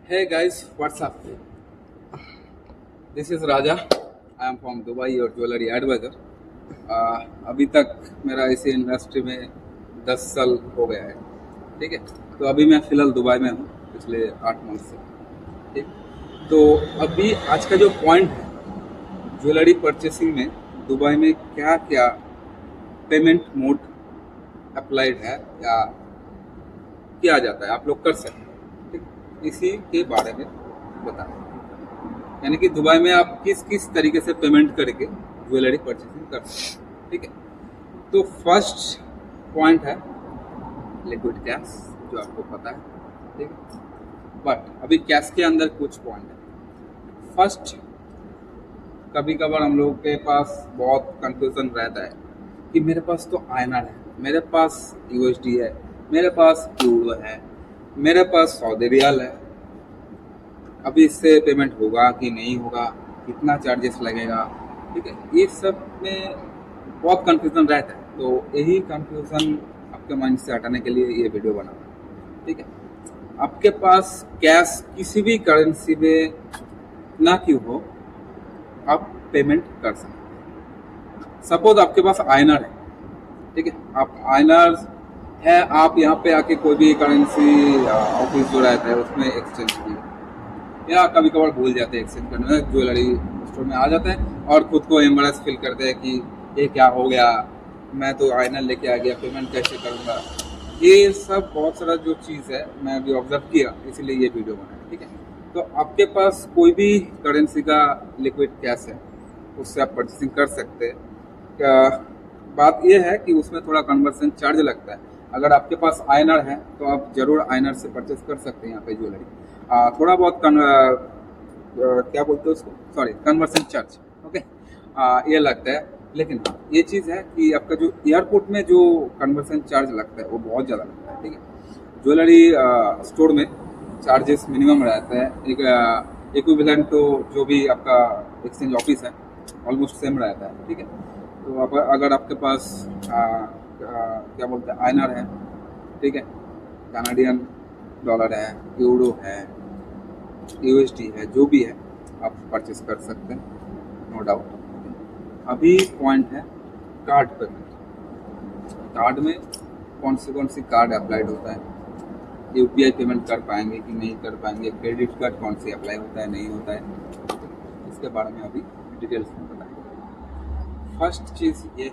Hey guys, what's up? This is Raja. I am from Dubai, your jewelry advisor. अभी तक मेरा इसी industry में 10 साल हो गया है। ठीक है, तो अभी मैं फ़िलहाल दुबई में हूँ पिछले 8 मंथ से। ठीक, तो अभी आज का जो पॉइंट है ज्वेलरी परचेसिंग में दुबई में क्या क्या पेमेंट मोड अप्लाइड है या किया जाता है, आप लोग कर सकते हैं। ठीक, इसी के बारे में बताएं, यानी कि दुबई में आप किस किस तरीके से पेमेंट करके ज्वेलरी परचेसिंग कर सकते हैं। ठीक है, तो फर्स्ट पॉइंट है लिक्विड कैश, जो आपको पता है। ठीक है, बट अभी कैश के अंदर कुछ पॉइंट है। फर्स्ट, कभी कभार हम लोगों के पास बहुत कंफ्यूजन रहता है कि मेरे पास तो आईएनआर है, मेरे पास यूएसडी है, मेरे पास यूरो है, मेरे पास सऊदी रियाल है, अभी इससे पेमेंट होगा कि नहीं होगा, कितना चार्जेस लगेगा। ठीक है, ये सब में बहुत कंफ्यूजन रहता है, तो यही कंफ्यूजन आपके माइंड से हटाने के लिए ये वीडियो बना रहा हूं। ठीक है, आपके पास कैश किसी भी करेंसी में ना क्यों हो, आप पेमेंट कर सकते हैं। सपोज आपके पास आईएनआर है, ठीक है, आप आईएनआर है, आप यहाँ पे आके कोई भी करेंसी ऑफिस जो रहता है उसमें एक्सचेंज किए, या कभी कभार भूल जाते हैं एक्सचेंज करने में, ज्वेलरी स्टोर में आ जाते हैं और खुद को एम्बेरस फील करते हैं कि ये क्या हो गया, मैं तो आईएनआर लेके आ गया, पेमेंट कैसे करूँगा। ये सब बहुत सारा जो चीज़ है मैं अभी ऑब्जर्व किया, इसीलिए ये वीडियो बनाया। ठीक है, तो आपके पास कोई भी करेंसी का लिक्विड कैश है, उससे आप परचेसिंग कर सकते हैं। बात यह है कि उसमें थोड़ा कन्वर्सन चार्ज लगता है। अगर आपके पास आईएनआर है तो आप जरूर आईएनआर से परचेस कर सकते हैं यहाँ पे ज्वेलरी। थोड़ा बहुत क्या बोलते हैं उसको, सॉरी, कन्वर्सन चार्ज, ओके, ये लगता है। लेकिन हाँ, ये चीज़ है कि आपका जो एयरपोर्ट में जो कन्वर्सन चार्ज लगता है वो बहुत ज़्यादा लगता है। ठीक है, ज्वेलरी स्टोर में चार्जेस मिनिमम रहता है, एक इक्विवेलेंट तो जो भी आपका एक्सचेंज ऑफिस है ऑलमोस्ट सेम रहता है। ठीक है, तो आप अगर आपके पास क्या बोलते हैं आईएनआर है, ठीक है, कनाडियन डॉलर है, यूरो है, यूएसडी है, जो भी है आप परचेस कर सकते हैं, नो डाउट। अभी पॉइंट है कार्ड पेमेंट। कार्ड में कौन सी कार्ड अप्लाइड होता है, यूपीआई पेमेंट कर पाएंगे कि नहीं कर पाएंगे, क्रेडिट कार्ड कौन से अप्लाई होता है नहीं होता है, इसके बारे में अभी डिटेल्स में बताएंगे। फर्स्ट चीज़ ये,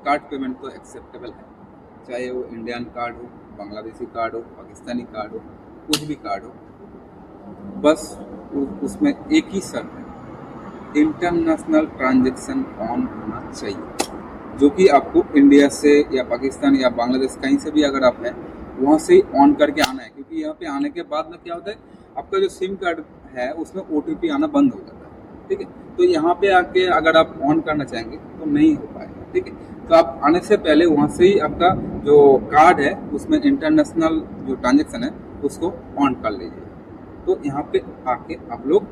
कार्ड पेमेंट तो एक्सेप्टेबल है, चाहे वो इंडियन कार्ड हो, बांग्लादेशी कार्ड हो, पाकिस्तानी कार्ड हो, कुछ भी कार्ड हो, बस उसमें एक ही शर्त है, इंटरनेशनल ट्रांजैक्शन ऑन होना चाहिए, जो कि आपको इंडिया से या पाकिस्तान या बांग्लादेश कहीं से भी अगर आप हैं वहाँ से ऑन करके आना है। क्योंकि यहाँ पे आने के बाद में क्या होता है, आपका जो सिम कार्ड है उसमें ओटीपी आना बंद हो जाता है। ठीक है, तो यहाँ पे आके अगर आप ऑन करना चाहेंगे तो नहीं हो पाएगा। ठीक है, तो आप आने से पहले वहाँ से ही आपका जो कार्ड है उसमें इंटरनेशनल जो ट्रांजेक्शन है उसको ऑन कर लीजिए, तो यहाँ पे आके आप लोग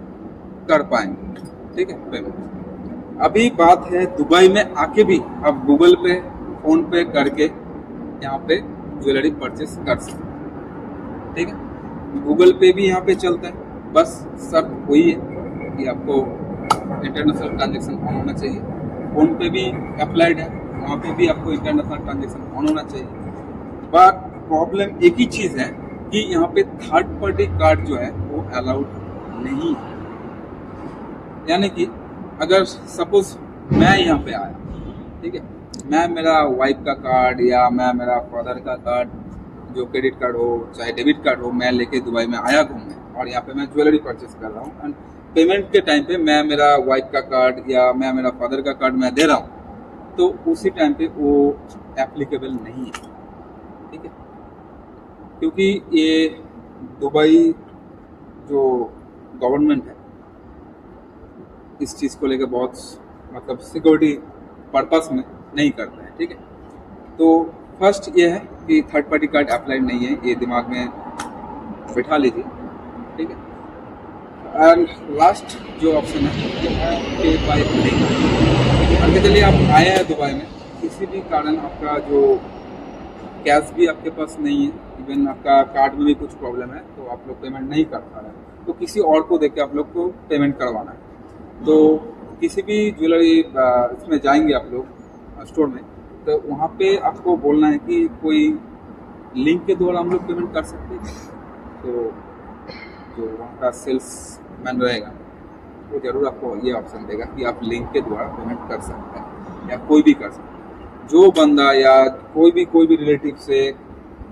कर पाएंगे। ठीक है, पेमेंट। अभी बात है दुबई में आके भी आप गूगल पे, फोन पे करके यहाँ पे ज्वेलरी परचेस कर सकते हैं। ठीक है, गूगल पे भी यहाँ पे चलता है, बस शर्त वही है कि आपको इंटरनेशनल ट्रांजैक्शन ऑन होना चाहिए। फोन पे भी अप्लाइड है, वहाँ पे भी आपको इंटरनेशनल ट्रांजैक्शन ऑन होना चाहिए। बट प्रॉब्लम एक ही चीज़ है कि यहाँ पे थर्ड पार्टी कार्ड जो है वो अलाउड नहीं है। यानी कि अगर सपोज मैं यहाँ पे आया, ठीक है, मैं मेरा वाइफ का कार्ड या मैं मेरा फादर का कार्ड, जो क्रेडिट कार्ड हो चाहे डेबिट कार्ड हो, मैं लेके दुबई में आया घूमने और यहाँ पे मैं ज्वेलरी परचेस कर रहा हूँ, एंड पेमेंट के टाइम पे मैं मेरा वाइफ का कार्ड या मैं मेरा फादर का कार्ड मैं दे रहा हूँ, तो उसी टाइम पे वो एप्लीकेबल नहीं है। ठीक है, क्योंकि ये दुबई जो गवर्नमेंट है इस चीज़ को लेकर बहुत मतलब सिक्योरिटी पर्पस में नहीं करता है। ठीक है, तो फर्स्ट ये है कि थर्ड पार्टी कार्ड अप्लाइड नहीं है, ये दिमाग में बिठा लीजिए। ठीक है, एंड लास्ट जो ऑप्शन है वो है पे बाय लिंक। मान के चलिए आप आए हैं दुबई में, किसी भी कारण आपका जो कैश भी आपके पास नहीं है, इवन आपका कार्ड में भी कुछ प्रॉब्लम है तो आप लोग पेमेंट नहीं कर पा रहे हैं, तो किसी और को देके आप लोग को पेमेंट करवाना है। तो किसी भी ज्वेलरी इसमें जाएंगे आप लोग स्टोर में, तो वहाँ पे आपको बोलना है कि कोई लिंक के द्वारा हम लोग पेमेंट कर सकते हैं। तो जो वहाँ का सेल्स मैन रहेगा वो ज़रूर आपको ये ऑप्शन देगा कि आप लिंक के द्वारा पेमेंट कर सकते हैं, या कोई भी कर सकता है। जो बंदा या कोई भी रिलेटिव से,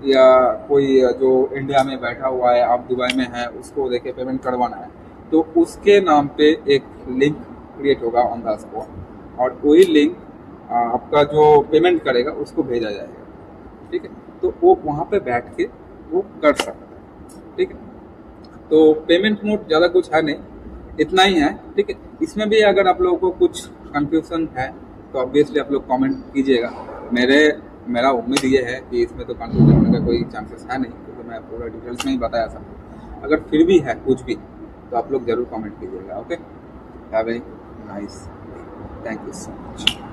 या कोई जो इंडिया में बैठा हुआ है, आप दुबई में हैं, उसको देके पेमेंट करवाना है, तो उसके नाम पे एक लिंक क्रिएट होगा ऑन द स्पॉट, और वही लिंक आपका जो पेमेंट करेगा उसको भेजा जाएगा। ठीक है, तो वो वहाँ पे बैठ के वो कर सकता है। ठीक है, तो पेमेंट मोड ज़्यादा कुछ है नहीं, इतना ही है। ठीक है, इसमें भी अगर आप लोगों को कुछ कंफ्यूजन है तो ऑब्वियसली आप लोग कमेंट कीजिएगा। मेरा उम्मीद ये है कि इसमें तो कंफ्यूजन होने का कोई चांसेस है नहीं, क्योंकि मैं पूरा डिटेल्स में ही बताया सब। अगर फिर भी है कुछ भी तो आप लोग ज़रूर कमेंट कीजिएगा। Okay, have a nice, thank you so much.